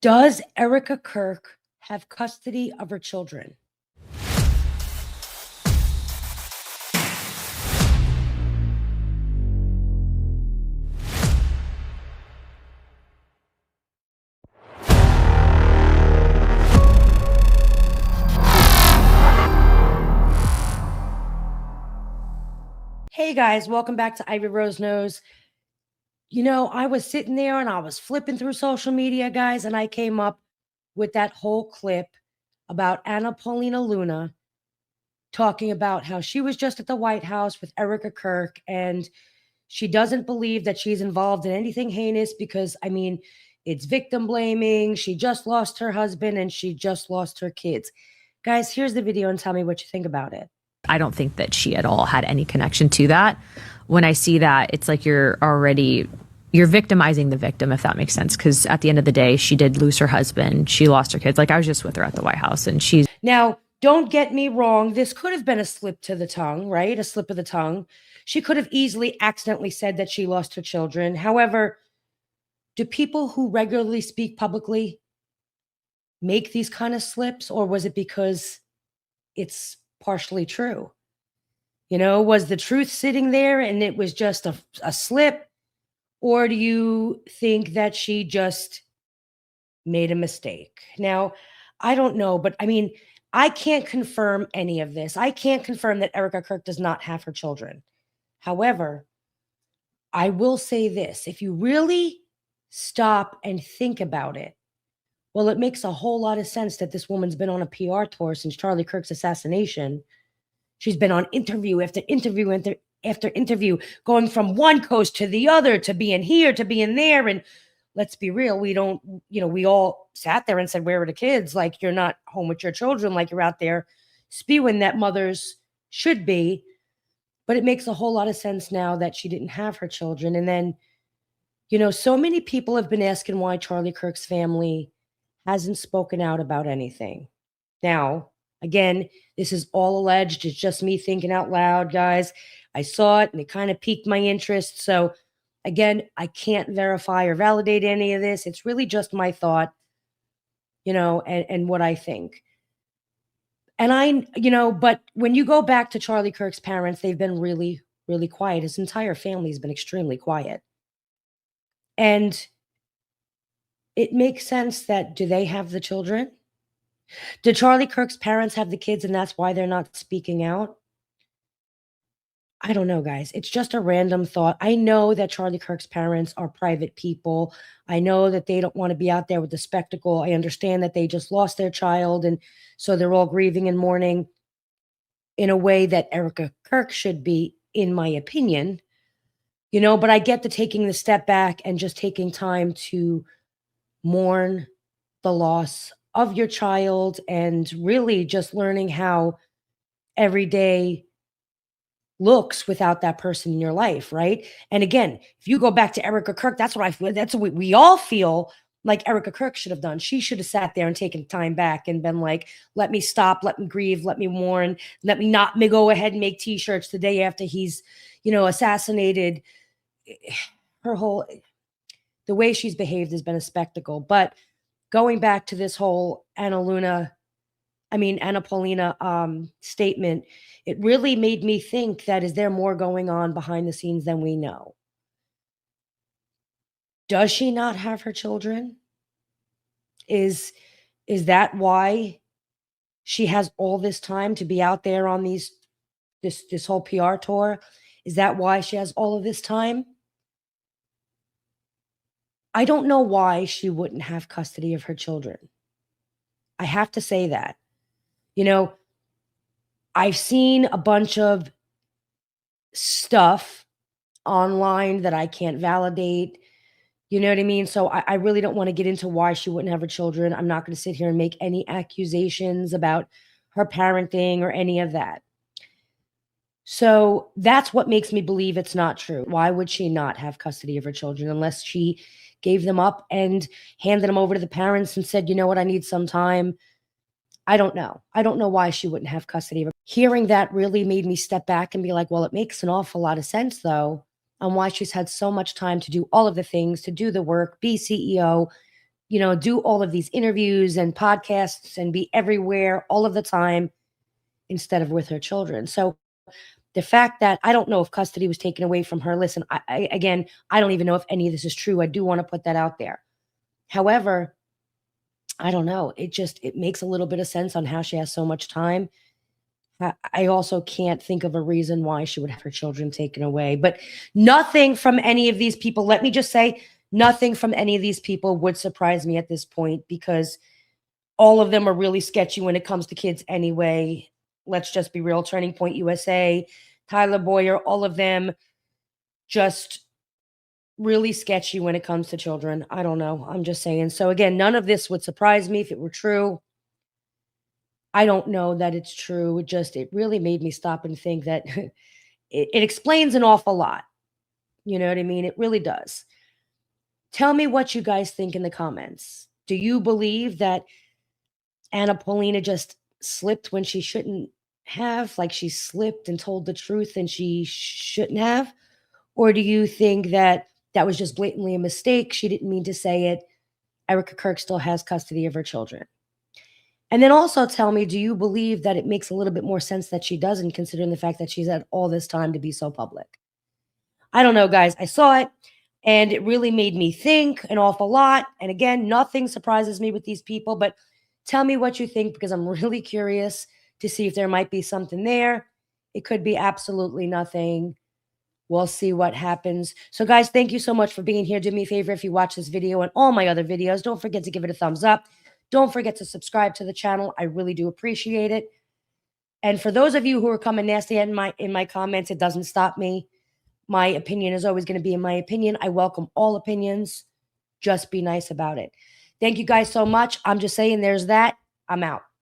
Does Erika Kirk have custody of her children? Hey guys, welcome back to Ivy Rose Knows. I was sitting there and I was flipping through social media, guys, and I came up with that whole clip about Anna Paulina Luna talking about how she was just at the White House with Erika Kirk and she doesn't believe that she's involved in anything heinous because, it's victim blaming. She just lost her husband and she just lost her kids. Guys, here's the video and tell me what you think about it. I don't think that she at all had any connection to that. When I see that, it's like you're victimizing the victim, if that makes sense. Because at the end of the day, she did lose her husband. She lost her kids. Like, I was just with her at the White House and she's... Now, don't get me wrong. This could have been a slip to the tongue, right? A slip of the tongue. She could have easily accidentally said that she lost her children. However, do people who regularly speak publicly make these kind of slips, or was it because it's partially true? Was the truth sitting there and it was just a slip? Or do you think that she just made a mistake? Now, I don't know, but I can't confirm any of this. I can't confirm that Erika Kirk does not have her children. However, I will say this. If you really stop and think about it, well, it makes a whole lot of sense that this woman's been on a PR tour since Charlie Kirk's assassination. She's been on interview after interview after interview, going from one coast to the other, to being here, to being there. And let's be real, we all sat there and said, where are the kids? Like, you're not home with your children, like you're out there spewing that mothers should be. But it makes a whole lot of sense now that she didn't have her children. And then, so many people have been asking why Charlie Kirk's family hasn't spoken out about anything. Now, again, this is all alleged. It's just me thinking out loud, guys. I saw it and it kind of piqued my interest. So again, I can't verify or validate any of this. It's really just my thought, and what I think. And but when you go back to Charlie Kirk's parents, they've been really, really quiet. His entire family has been extremely quiet. And it makes sense that, do they have the children? Did Charlie Kirk's parents have the kids and that's why they're not speaking out? I don't know, guys. It's just a random thought. I know that Charlie Kirk's parents are private people. I know that they don't want to be out there with the spectacle. I understand that they just lost their child, and so they're all grieving and mourning in a way that Erika Kirk should be, in my opinion. But I get the taking the step back and just taking time to mourn the loss of your child and really just learning how every day looks without that person in your life, right? And again, if you go back to Erika Kirk, that's what I feel. That's what we all feel like Erika Kirk should have done. She should have sat there and taken time back and been like, let me stop, let me grieve, let me mourn, let me not go ahead and make t-shirts the day after he's, assassinated. The way she's behaved has been a spectacle. But going back to this whole Anna Paulina statement, it really made me think that, is there more going on behind the scenes than we know? Does she not have her children? Is that why she has all this time to be out there on this whole PR tour? Is that why she has all of this time? I don't know why she wouldn't have custody of her children. I have to say that. I've seen a bunch of stuff online that I can't validate. You know what I mean? So I really don't want to get into why she wouldn't have her children. I'm not going to sit here and make any accusations about her parenting or any of that. So that's what makes me believe it's not true. Why would she not have custody of her children unless she gave them up and handed them over to the parents and said, you know what, I need some time? I don't know. I don't know why she wouldn't have custody of her. Hearing that really made me step back and be like, well, it makes an awful lot of sense, though, on why she's had so much time to do all of the things, to do the work, be CEO, do all of these interviews and podcasts and be everywhere all of the time instead of with her children. So the fact that I don't know if custody was taken away from her, listen, again, I don't even know if any of this is true. I do want to put that out there. However, I don't know. It makes a little bit of sense on how she has so much time. I also can't think of a reason why she would have her children taken away. But nothing from any of these people, let me just say, nothing from any of these people would surprise me at this point, because all of them are really sketchy when it comes to kids anyway. Let's just be real. Turning Point USA, Tyler Boyer, all of them just really sketchy when it comes to children. I don't know. I'm just saying. So again, none of this would surprise me if it were true. I don't know that it's true. It really made me stop and think that it explains an awful lot. You know what I mean? It really does. Tell me what you guys think in the comments. Do you believe that Anna Paulina just slipped when she shouldn't have? Like, she slipped and told the truth and she shouldn't have? Or do you think that that was just blatantly a mistake? She didn't mean to say it. Erika Kirk still has custody of her children. And then also tell me, do you believe that it makes a little bit more sense that she doesn't, considering the fact that she's had all this time to be so public? I don't know, guys. I saw it and it really made me think an awful lot. And again, nothing surprises me with these people, but tell me what you think, because I'm really curious to see if there might be something there. It could be absolutely nothing. We'll see what happens. So guys, thank you so much for being here. Do me a favor, if you watch this video and all my other videos, don't forget to give it a thumbs up. Don't forget to subscribe to the channel. I really do appreciate it. And for those of you who are coming nasty in my comments, it doesn't stop me. My opinion is always going to be in my opinion. I welcome all opinions. Just be nice about it. Thank you guys so much. I'm just saying, there's that. I'm out.